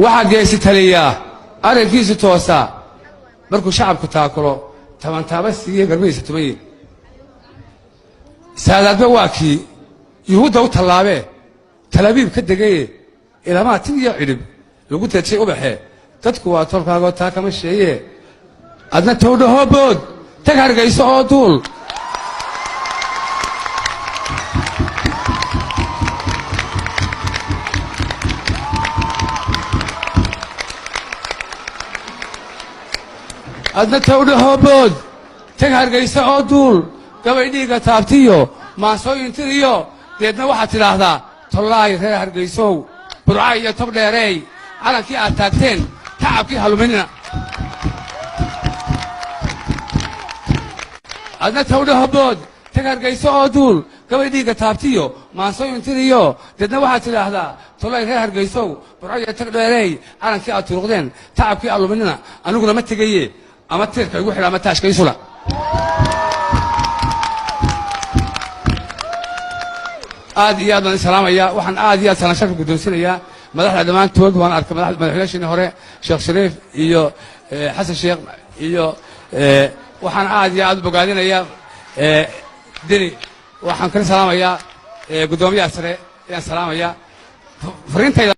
waxa geesi taliya arrinkiisu toosa markuu shacabku taakulo tabantaaba siiye garbihiisa tumaye saadaadba waa kii yuhuudda u tallaabee talaabiib ka degaye ilamaa tin iyo cidhib lagu teedshay ubaxee dadku waa tolkaagoo taa kama sheeye adna towdhahoo bood tag hargayso oo duul adna towdhahoo bood tag hargayso oo duul gabay dhiigga taabtiyo maansooyin tiriyo deedna waxaad tidhaahdaa tollaay reer hargaysow burca iyo tob dheereey calankii aad taagteen tacabkii haluminina adna towdhaho bood tag hargayso oo duul gabay dhiigga taabtiyo maansooyin tiriyo deedna waxaad tidhaahdaa tollaay reer hargaysow burca iyo tob dheereey calankii aad turuqdeen tacabkii haluminina aniguna ma tegaye ama tiirka igu xidha ama taashka isula aad iyo aad baan salaamaya waxaan aad iyo aad salaan sharaf guddoonsiinayaa madaxda dhammaantood waan arkay madaxweynaashii hore sheekh shariif iyo xasan sheekh iyo waxaan aad iyo aad u bogaadinayaa deni waxaan kala salaamayaa guddoomiyaha sare ayaan salaamayaa fariintayda